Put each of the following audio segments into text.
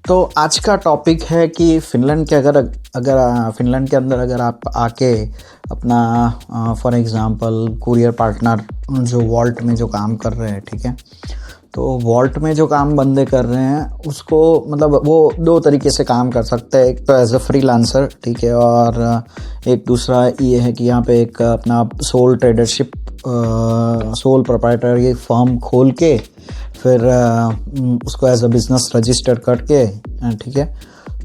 तो आज का टॉपिक है कि फ़िनलैंड के अगर फ़िनलैंड के अंदर अगर आप आके अपना फॉर एग्ज़ाम्पल कुरियर पार्टनर जो वॉल्ट में जो काम कर रहे हैं, ठीक है, तो वॉल्ट में जो काम बंदे कर रहे हैं उसको मतलब वो दो तरीके से काम कर सकते हैं। एक तो एज अ फ्रीलांसर, ठीक है, और एक दूसरा ये है कि यहाँ पे एक अपना soul tradership soul proprietary firm खोल के फिर उसको एज अ बिज़नेस रजिस्टर करके, ठीक है,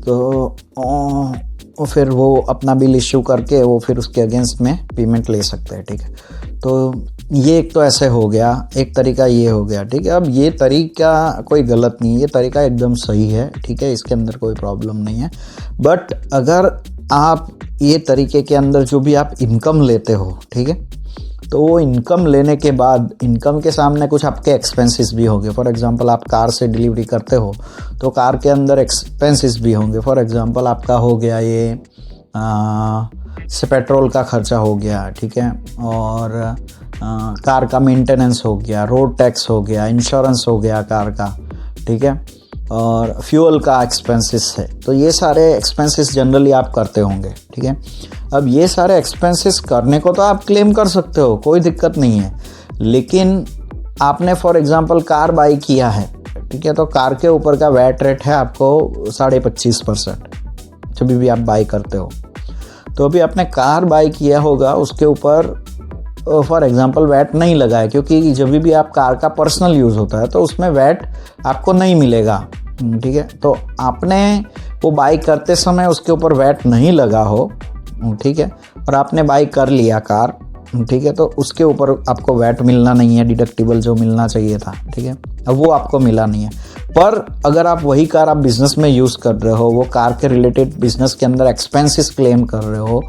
तो फिर वो अपना बिल इश्यू करके वो फिर उसके अगेंस्ट में पेमेंट ले सकते हैं, ठीक है। तो ये एक तो ऐसे हो गया, एक तरीका ये हो गया, ठीक है। अब ये तरीका कोई गलत नहीं है, ये तरीका एकदम सही है, ठीक है, इसके अंदर कोई प्रॉब्लम नहीं है। बट अगर आप ये तरीके के अंदर जो भी आप इनकम लेते हो, ठीक है, तो वो इनकम लेने के बाद इनकम के सामने कुछ आपके एक्सपेंसेस भी होंगे। फॉर एग्जांपल आप कार से डिलीवरी करते हो तो कार के अंदर एक्सपेंसेस भी होंगे। फॉर एग्जांपल आपका हो गया ये से पेट्रोल का खर्चा हो गया, ठीक है, और कार का मेंटेनेंस हो गया, रोड टैक्स हो गया, इंश्योरेंस हो गया कार का, ठीक है, और फ्यूल का एक्सपेंसेस है। तो ये सारे एक्सपेंसेस जनरली आप करते होंगे, ठीक है। अब ये सारे एक्सपेंसेस करने को तो आप क्लेम कर सकते हो, कोई दिक्कत नहीं है, लेकिन आपने फॉर एग्जांपल कार बाई किया है, ठीक है, तो कार के ऊपर का वैट रेट है आपको 25.5% जब भी आप बाई करते हो। तो अभी आपने कार बाई किया होगा उसके ऊपर फॉर एग्जांपल वैट नहीं लगा है, क्योंकि जब भी आप कार का पर्सनल यूज़ होता है तो उसमें वैट आपको नहीं मिलेगा, ठीक है। तो आपने वो बाई करते समय उसके ऊपर वैट नहीं लगा हो, ठीक है, और आपने बाई कर लिया कार, ठीक है, तो उसके ऊपर आपको वैट मिलना नहीं है, डिडक्टिबल जो मिलना चाहिए था, ठीक है, अब वो आपको मिला नहीं है। पर अगर आप वही कार आप बिज़नेस में यूज़ कर रहे हो, वो कार के रिलेटेड बिज़नेस के अंदर एक्सपेंसेस क्लेम कर रहे हो,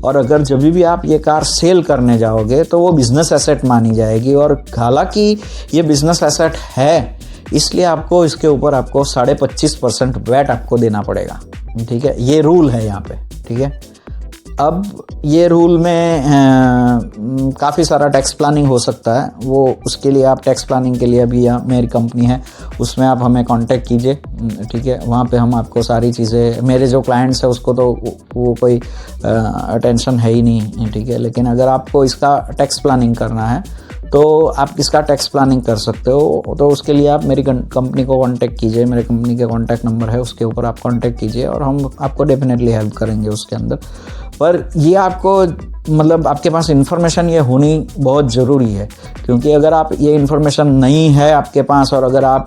और अगर जब भी आप ये कार सेल करने जाओगे तो वो बिज़नेस एसेट मानी जाएगी। और हालांकि ये बिज़नेस एसेट है, इसलिए आपको इसके ऊपर आपको 25.5% वैट आपको देना पड़ेगा, ठीक है, ये रूल है यहाँ पे, ठीक है। अब ये रूल में काफ़ी सारा टैक्स प्लानिंग हो सकता है, वो उसके लिए आप टैक्स प्लानिंग के लिए अभी मेरी कंपनी है उसमें आप हमें कांटेक्ट कीजिए, ठीक है, वहाँ पे हम आपको सारी चीज़ें, मेरे जो क्लाइंट्स है उसको तो वो कोई टेंशन है ही नहीं, ठीक है, लेकिन अगर आपको इसका टैक्स प्लानिंग करना है तो आप इसका टैक्स प्लानिंग कर सकते हो। तो उसके लिए आप मेरी कंपनी को कांटेक्ट कीजिए, मेरे कंपनी के कांटेक्ट नंबर है उसके ऊपर आप कांटेक्ट कीजिए और हम आपको डेफिनेटली हेल्प करेंगे उसके अंदर। पर ये आपको मतलब आपके पास इन्फॉर्मेशन ये होनी बहुत ज़रूरी है, क्योंकि अगर आप ये इन्फॉर्मेशन नहीं है आपके पास और अगर आप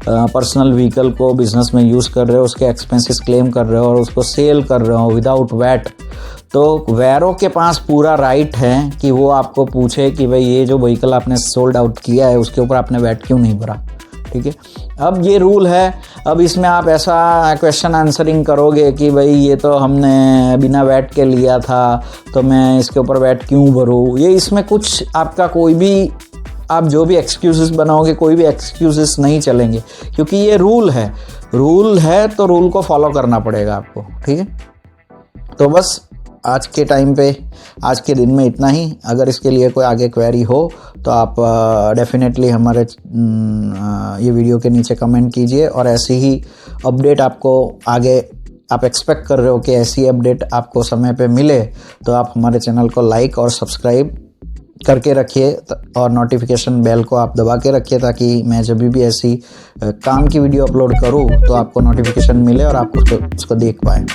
पर्सनल व्हीकल को बिज़नेस में यूज़ कर रहे हो, उसके एक्सपेंसेस क्लेम कर रहे हो और उसको सेल कर रहे हो विदाउट वैट, तो वैरो के पास पूरा राइट है कि वो आपको पूछे कि भाई ये जो व्हीकल आपने सोल्ड आउट किया है उसके ऊपर आपने वैट क्यों नहीं भरा, ठीक है। अब ये रूल है, अब इसमें आप ऐसा क्वेश्चन आंसरिंग करोगे कि भाई ये तो हमने बिना वैट के लिया था तो मैं इसके ऊपर वैट क्यों भरूँ, ये इसमें कुछ आपका कोई भी आप जो भी एक्सक्यूज़ेस बनाओगे कोई भी एक्सक्यूज़ेस नहीं चलेंगे, क्योंकि ये रूल है तो रूल को फॉलो करना पड़ेगा आपको, ठीक है। तो बस आज के टाइम पे आज के दिन में इतना ही। अगर इसके लिए कोई आगे क्वेरी हो तो आप डेफिनेटली हमारे ये वीडियो के नीचे कमेंट कीजिए, और ऐसी ही अपडेट आपको आगे आप एक्सपेक्ट कर रहे हो कि ऐसी अपडेट आपको समय पे मिले तो आप हमारे चैनल को लाइक और सब्सक्राइब करके रखिए और नोटिफिकेशन बेल को आप दबा के रखिए, ताकि मैं जब भी ऐसी काम की वीडियो अपलोड करूँ तो आपको नोटिफिकेशन मिले और आप उसको देख पाएँ।